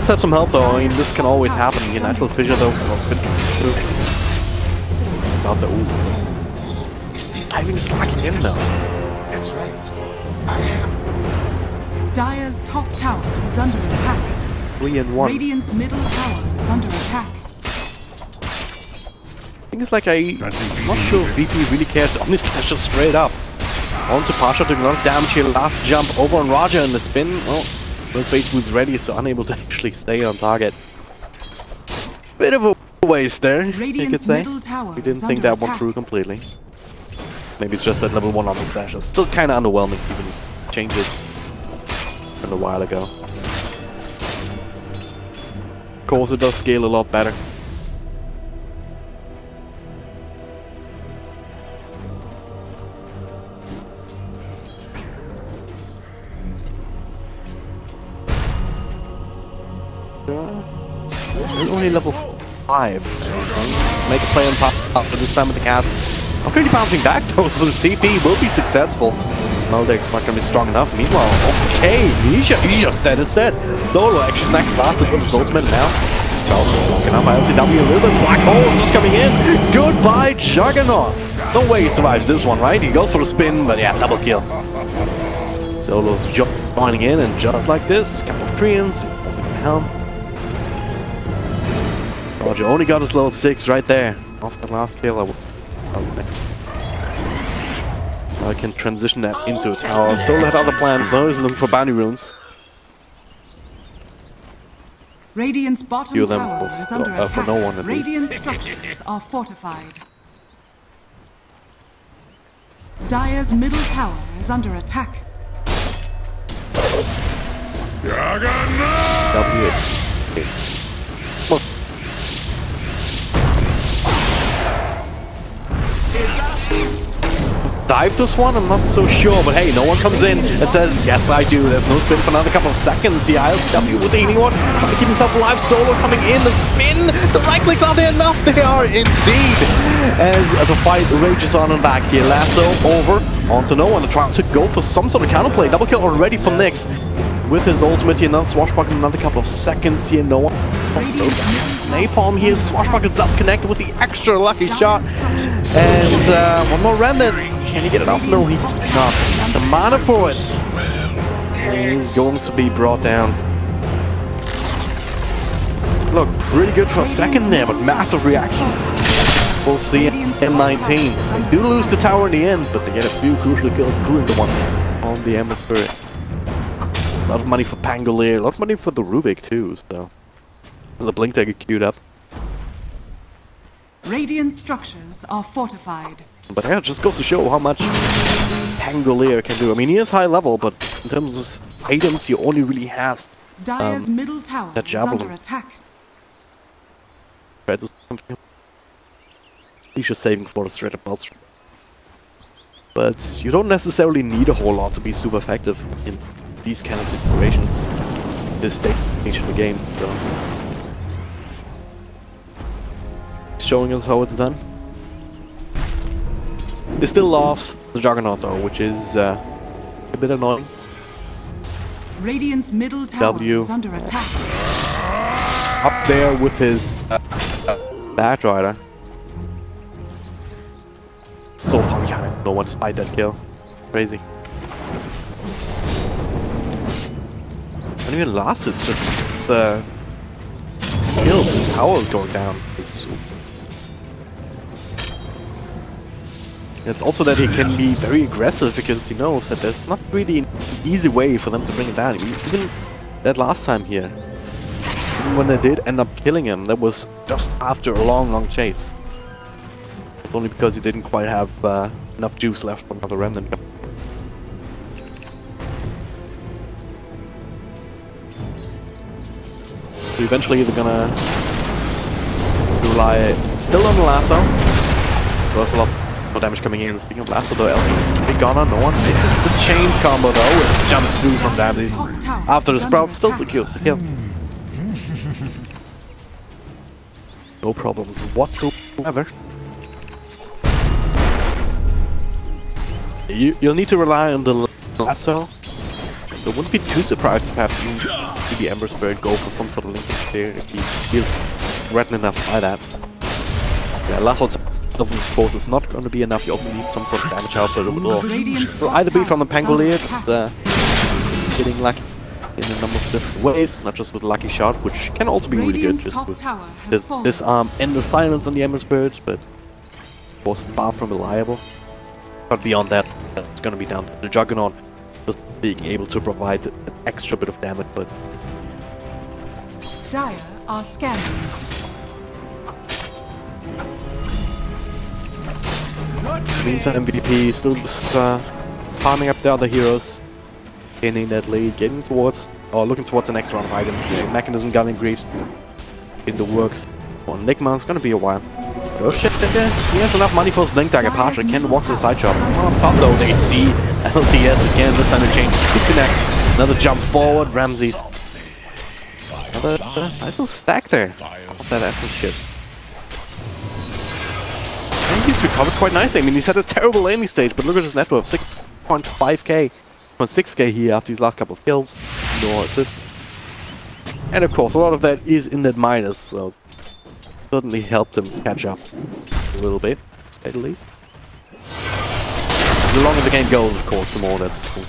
have some help though. I mean, this can always happen. You nice little fissure though. It's out there. Ooh. Diving is locking in though. That's right. I am. Dire's top tower is under attack. 3 and 1. Radiant's middle tower is under attack. I think it's like I'm not sure if VP really cares. Omnislash just straight up. On to Pasha, doing a lot of damage here. Last jump over on Roger in the spin. Well, face boots ready, so unable to actually stay on target. Bit of a waste there, you could say. We didn't think that one through completely. Maybe it's just that level 1 Omnislash is still kind of underwhelming, even changes from a while ago. Of course, it does scale a lot better. Only level 5. Make a play on top for this time with the cast. I'm really bouncing back though, so the TP will be successful. Maldek's not going to be strong enough. Meanwhile, okay, he's just dead instead. Solo actually snacks faster with his ultimate now. Looking up by LTW, a little bit of black hole just coming in. Goodbye, Juggernaut. No way he survives this one, right? He goes for the spin, but yeah, double kill. Solo's joining in and jump like this. Couple of Koreans, helm. Roger only got his level 6 right there. Off the last kill, I can transition that into a tower. Solo had other plans, though. He's looking for bounty runes. Radiant's bottom tower is under attack. For no one at Radiant structures are fortified. Dire's middle tower is under attack. Dive this one? I'm not so sure, but hey, no one comes in and says, yes I do. There's no spin for another couple of seconds. The ILW with the healing one, trying to keep himself alive. Solo coming in, the spin, the right clicks, are there enough? They are indeed. As the fight rages on and back here. Lasso over onto no one, trying to go for some sort of counterplay. Double kill already for Nyx. With his ultimate here, now swashbuckling another couple of seconds here. No one slow down. Napalm here, swashbuckle does connect with the extra lucky shot. And one more remnant. Can he get it off? No, he not. The mana for it. He's going to be brought down. Look, pretty good for a second there, but massive reactions. We'll see it in 19. They do lose the tower in the end, but they get a few crucial kills, including the one on the Ember Spirit. A lot of money for Pangolier, a lot of money for the Rubik too, so. There's a Blink Dagger queued up. Radiant structures are fortified. But yeah, it just goes to show how much Pangolier can do. I mean, he is high level, but in terms of items, he only really has Dire's middle tower that is javelin. under attack. He's just saving for the straight up pulse. But you don't necessarily need a whole lot to be super effective in these kind of situations. This stage of the game, so. Showing us how it's done. They still lost the Juggernaut though, which is a bit annoying. Radiant's middle tower is under attack. Up there with his Bat Rider. So far behind no one despite that kill. Crazy. Not even lost, it's just kill. The tower is going down. It's also that he can be very aggressive because he knows that there's not really an easy way for them to bring it down. Even that last time here, even when they did end up killing him, that was just after a long chase. Only because he didn't quite have enough juice left for another remnant. So eventually they're gonna rely still on the lasso. There's a lot more damage coming in. Speaking of lasso though, LT is big gunner, no one misses the chains combo though, with jump through from Dabbies. After the sprout still secures the kill. No problems whatsoever. You'll need to rely on the lasso So I wouldn't be too surprised to perhaps even see the Ember Spirit go for some sort of linkage there if he feels threatened enough by that. Yeah, last one of course is not going to be enough. You also need some sort of damage output. It'll either be from the Pangolier, just getting lucky in a number of different ways, not just with Lucky Shot, which can also be really good, just with the disarm and the silence on the Ember Spirit, but of course far from reliable. But beyond that, it's going to be down to the Juggernaut just being able to provide an extra bit of damage, but Dire are scanning. in the meantime, MVP still just farming up the other heroes, gaining that lead, getting towards, or looking towards the next round of items. The Mechanism Gun and Greaves in the works for Enigma. It's gonna be a while. Oh shit, he has enough money for his Blink Dagger. Patrick can walk to the side shop. On top though, they see LTS again. This time to change. Good connect. Another jump forward. Ramses. Another nice little stack there of that essence ship. And he's recovered quite nicely. I mean, he's had a terrible laning stage, but look at his net worth, 6.5k, 0.6k here after these last couple of kills. No assists. And of course, a lot of that is in that minus, so certainly helped him catch up a little bit, to say the least. The longer the game goes, of course, the more that's cool.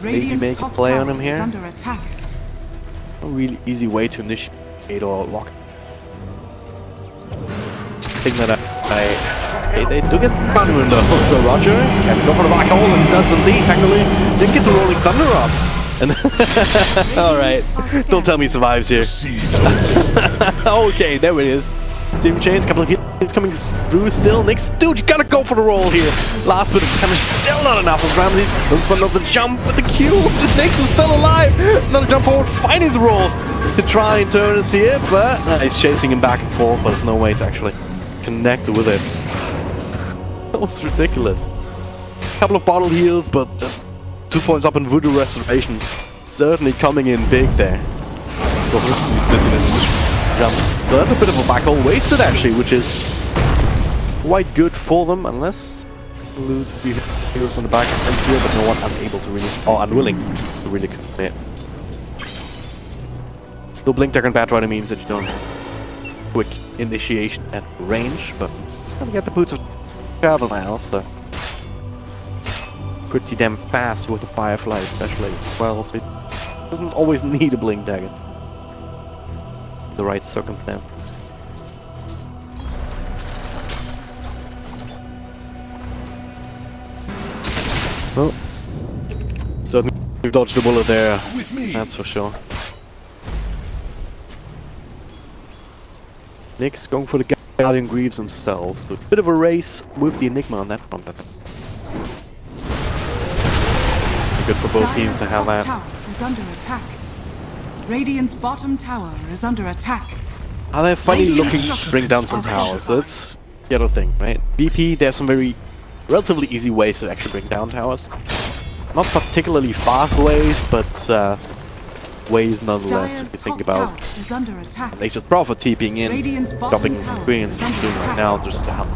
Maybe make a play on him here. A really easy way to initiate or lock. Thing that they do get fun with though. So Roger can go for the black hole and does indeed. Pangolier didn't get the Rolling Thunder up. And alright, don't tell me he survives here. Okay, there it is. Team Chains, couple of hits coming through still. Next, dude, you gotta go for the roll here. Last bit of damage, still not enough as Ramses in front of the jump with the Q. The Nyx is still alive. Another jump forward, finding the roll to try and turn us here, but he's chasing him back and forth, but there's no way to actually connect with it. That was ridiculous. A couple of bottle heals, but 2 points up in Voodoo Restoration. Certainly coming in big there. He's missing it. Jump. So that's a bit of a black hole wasted actually, which is quite good for them, unless they lose a few heroes on the back and here, but no one unable to really, or unwilling to really commit. The Blink Dagger and Batrider means that you don't have quick initiation at range, but it's gonna get the boots of travel now, so pretty damn fast with the Firefly especially as well, so it doesn't always need a Blink Dagger. The right circumstance. Well, certainly we dodged the bullet there, that's for sure. Nyx going for the Guardian Greaves themselves, so a bit of a race with the Enigma on that front. Good for both teams to have that. Tower is under attack. Radiant's bottom tower is under attack. Are they finally looking to bring down some towers? So that's the other thing, right? BP, there's some relatively easy ways to actually bring down towers. Not particularly fast ways, but ways nonetheless, if you think about they just profit TPing in, dropping in some experience he's doing right now, just to help.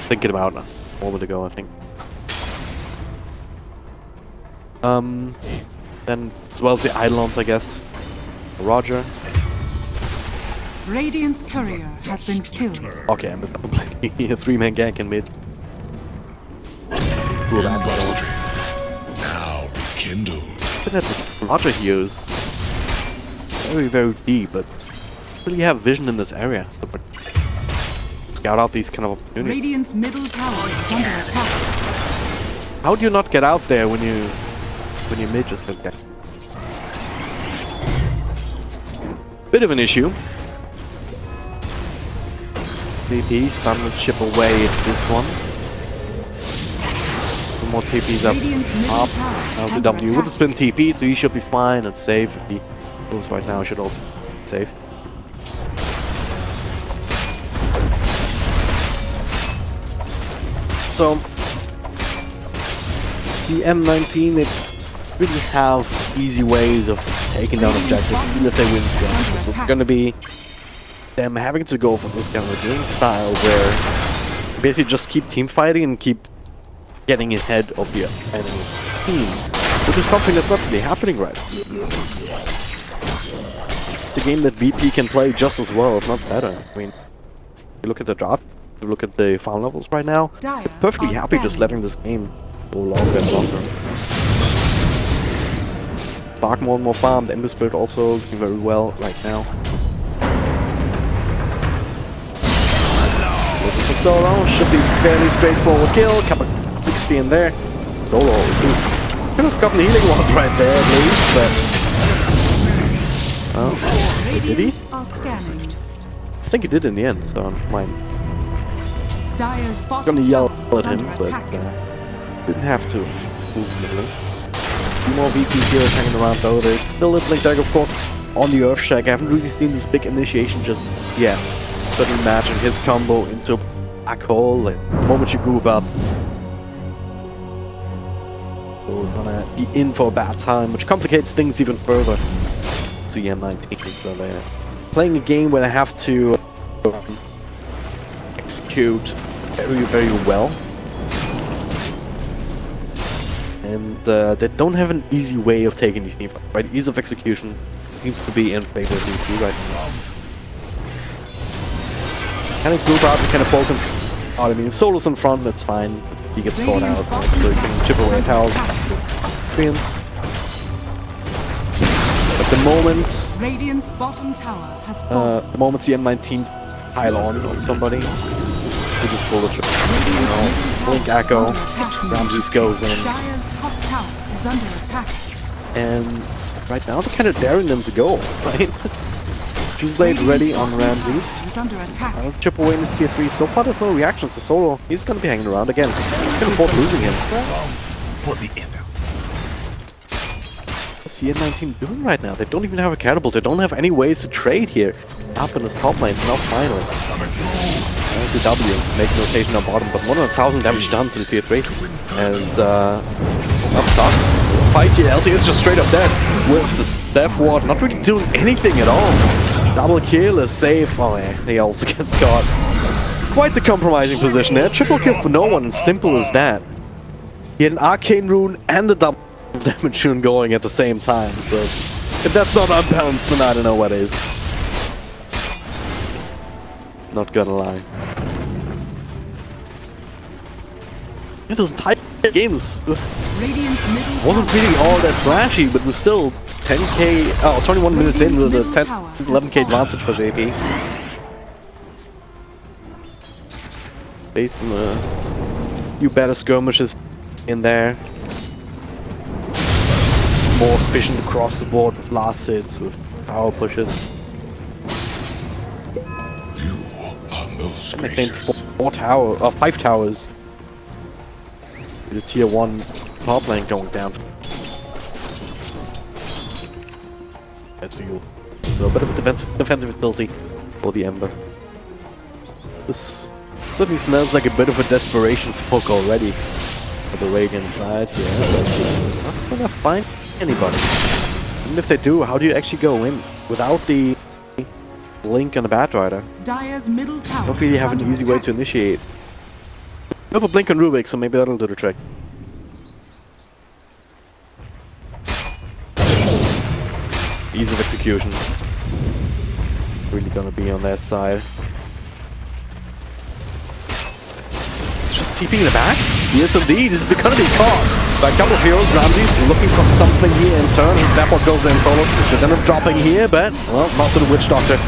Thinking about a moment ago, I think. Then as well as the Eidolons, I guess. Roger. Radiant's courier has been killed. Okay, I missed that completely. A 3-man gank in mid. Cool, that now rekindled. I think that Roger here is very, very deep, but really have vision in this area. Scout out these kind of opportunities. Radiant's middle tower is under attack. How do you not get out there when you mid just got get? Bit of an issue. TP starting to chip away at this one. Some more TPs up. The W with the spin TP, so he should be fine and safe. If he moves right now, should also be safe. So CM19, they really have easy ways of taking down objectives, even if they win this game. So it's going to be them having to go for this kind of a game style where you basically just keep team fighting and keep getting ahead of your enemy team, which is something that's not really happening right now. It's a game that VP can play just as well, if not better. I mean, you look at the draft, you look at the farm levels right now, perfectly happy just letting this game go longer and longer. Spark more and more farm, the Ember Spirit also doing very well right now. Looking for Solo, should be fairly straightforward kill, couple of clicks in there. Solo, could have gotten the healing wand right there at least, but... Oh, did he? I think he did in the end, so I'm gonna yell at him, but didn't have to, ultimately. Few more VP heroes hanging around though. There's still a Blink Dagger, of course, on the Earthshack. I haven't really seen this big initiation just yet. Certainly imagine his combo into Black Hole, and the moment you goob up, we're gonna be in for a bad time, which complicates things even further. CM19, so they're playing a game where they have to execute very, very well. And they don't have an easy way of taking these team fights, right? Ease of execution seems to be in favor of VP right now. Kind of group out and kind of focus out. I mean, if Solo's in front, that's fine. He gets caught out, right? So you can chip away towers. Experience. But the moment... Radiant's bottom tower has the moment the M19 pile on somebody, you just pull the trigger. You know, Blink Echo, Ramses goes in. Top tower is under attack. And right now they're kind of daring them to go, right? Fuse Blade ready on Ramses. I'll chip away in his tier 3. So far there's no reactions to Solo. He's gonna be hanging around again. Can afford losing him. For the end. What's the CM19 doing right now? They don't even have a catapult. They don't have any ways to trade here. Up in his top lane, so now finally. The W, make rotation on bottom, but more than 1,000 damage done to the tier 3. As up top, fight here, LT is just straight up dead with the Death Ward, not really doing anything at all. Double kill is safe. Oh yeah, he also gets caught. Quite the compromising position there. Triple kill for no one, simple as that. He had an Arcane Rune and a double damage rune going at the same time, so if that's not unbalanced, then I don't know what is. Not gonna lie. It was tight games. Wasn't really all that flashy, but was still 10k, 21 minutes in with a 11k advantage for JP. Based on a few better skirmishes in there. More efficient across the board with last hits, with power pushes. I think 5 towers. The tier 1 top lane going down. So a bit of a defensive ability for the Ember. This certainly smells like a bit of a desperation poke already for the Radiant side here. Not gonna find anybody. Even if they do, how do you actually go in without the Blink and a Batrider? Dire's middle tower Don't really have an easy way to initiate. You have a Blink on Rubik, so maybe that'll do the trick. Ease of execution. Really gonna be on their side. It's just TPing in the back? Yes indeed, he's gonna be caught by a couple of heroes. Ramses looking for something here in turn. His Dapper goes in solo. Should end up dropping here, but well, not to the Witch Doctor.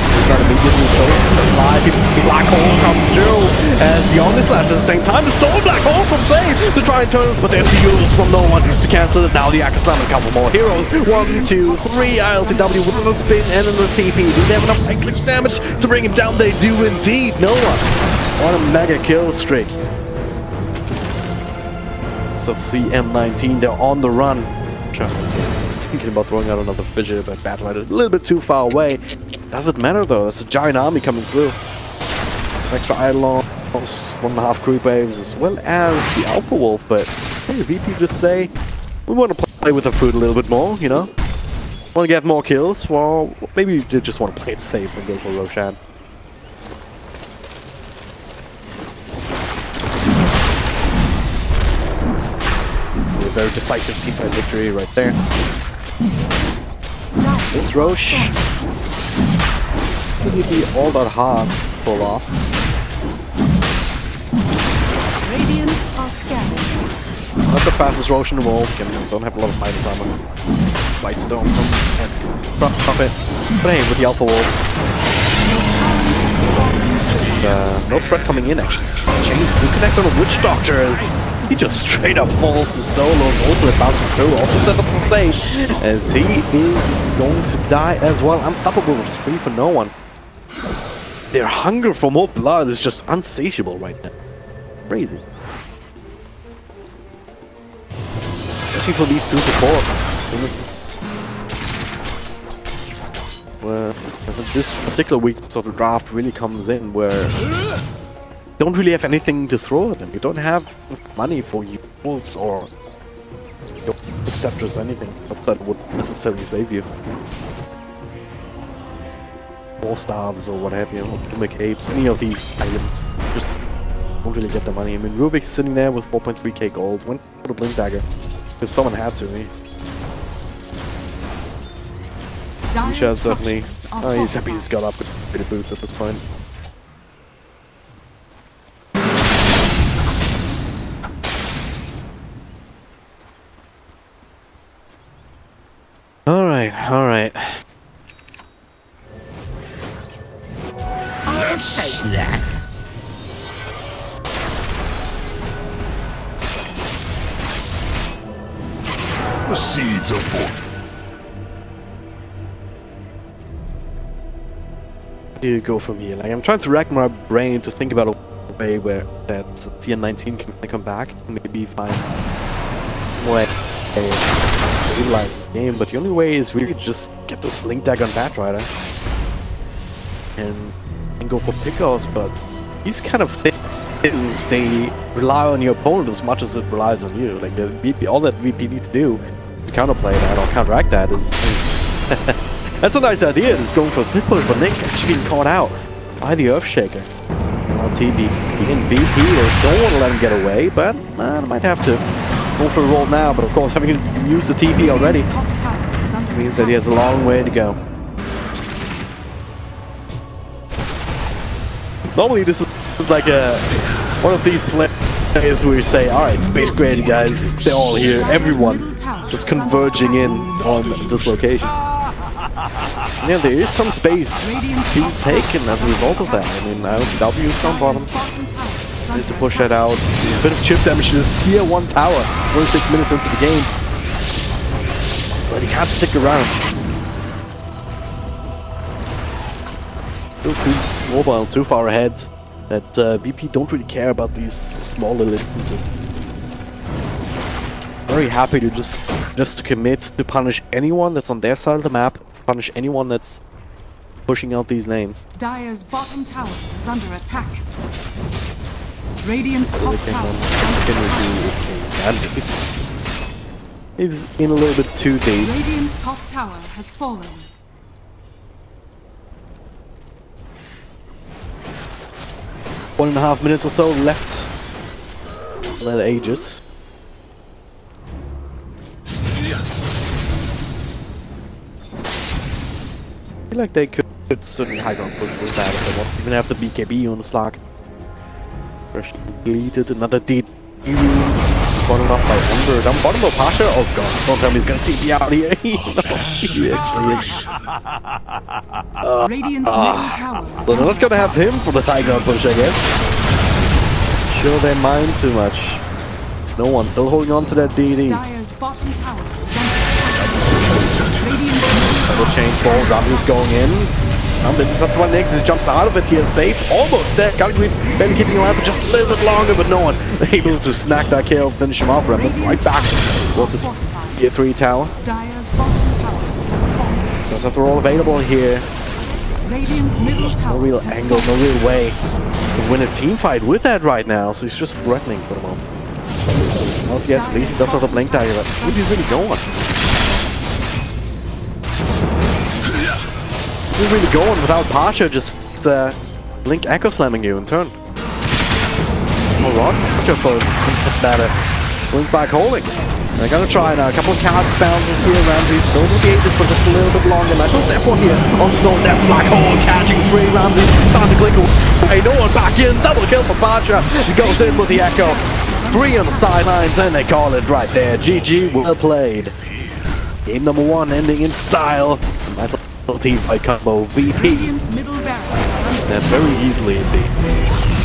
He's not immediately face alive. Black Hole comes through as the Omni Slash at the same time. The Storm Black Hole from save to try and turn it, but there's the Euros from no one to cancel it. Now the Akka Slam and a couple more heroes. 1, 2, 3 ILTW with a spin and then the TP. Do they have enough cyclic damage to bring him down? They do indeed. No one. What a mega kill streak. So CM19, they're on the run. I was thinking about throwing out another fissure, but Batrider is a little bit too far away. Doesn't matter though, that's a giant army coming through. Extra Eidolons, 1.5 creep waves, as well as the Alpha Wolf, but hey, VP just say, we want to play with the fruit a little bit more, you know? Want to get more kills? Well, maybe you just want to play it safe and go for Roshan. very decisive teamfight victory right there. This Roche wouldn't be all that hard to pull off. Radiant are scanning. Not the fastest Roche in the world, don't have a lot of Midas armor. White Stone and drop it. But hey, with the Alpha Wolf. And, no threat coming in actually. Chains to connect on the Witch Doctors. He just straight up falls to Solo's ultimate bouncing through. Also set up for save as he is going to die as well. Unstoppable with 3 for no one. Their hunger for more blood is just unsatiable right now. Crazy. Especially for these two support. So this is where this particular weakness of the draft really comes in, where you don't really have anything to throw at them. You don't have money for use or scepters or anything that would necessarily save you. 4 stars or what have you, or capes, any of these items. Just don't really get the money. I mean, Rubik's sitting there with 4.3k gold, went for the Blink Dagger. Because someone had to, Misha certainly. Oh, he's happy he's got up with a bit of boots at this point. Alright. Let's take that. The seeds of fortune. Where do you go from here? Like, I'm trying to rack my brain to think about a way where that CM19 can come back and maybe find a way to stabilize this game, but the only way is really just get this Blink Dagger on Batrider and go for pickoffs, but he's kind of thin. They rely on your opponent as much as it relies on you. Like, the VP, all that VP needs to do to counterplay that or counteract that is... That's a nice idea, it's going for a split push, but Nick's actually being caught out by the Earthshaker. LTB and VP, they don't want to let him get away, but they might have to go for the roll now. But of course, having used the TP already means that he has a long way to go. Normally this is like one of these players where you say, alright, Space Gradient guys, they're all here, everyone just converging in on this location. Yeah, there is some space being taken as a result of that. I mean, W is down bottom. Need to push that out. A bit of chip damage to this tier 1 tower. 46 minutes into the game. But he can't stick around. Still too mobile, too far ahead. That VP don't really care about these small little instances. Very happy to just to commit to punish anyone that's on their side of the map. Punish anyone that's pushing out these lanes. Dire's bottom tower is under attack. Radiant's top tower He's in a little bit too deep. Radiant's top tower has fallen. One and a half minutes or so left. That ages. I feel like they could certainly high ground push with that if they want. Even have the BKB on the Slack. Fresh deleted another D. Running off by Ember. Down bottom of Pasha. Oh god, don't tell me he's gonna TP out here. He actually is. Radiant's middle tower. So they're not gonna have him for the high ground push, I guess. Sure, they mind too much. No one still holding on to that DD. Dire's bottom tower is under attack. Double chains fall, Raven's going in. This up to one next, he jumps out of it here safe, almost there. Calgreaves maybe keeping alive for just a little bit longer, but no one able to snack that kill, finish him off. Remnant right back towards the tier 3 tower. Dire's bottom tower has fallen. So that's all available here. Radiant's middle tower. No real angle, no real way to win a team fight with that right now, so he's just threatening for the moment. Well, yes, at least he does have the Blink Dagger, but where he's really going? He's really going without Pasha just Blink Echo Slamming you in turn. Alright, Pasha for that Blink back holding. They're gonna try now. A couple of cast bounces here. Ramsey still with the Aegis, but just a little bit longer. Nice little step one here on Zone. That's Black Hole catching 3. Ramsey starting to click away. No one back in. Double kill for Bacha. He goes in with the Echo. 3 on the sidelines, and they call it right there. GG, well played. Game number 1 ending in style. Nice little team fight combo. VP. Radiant's middle barracks are under Very easily indeed.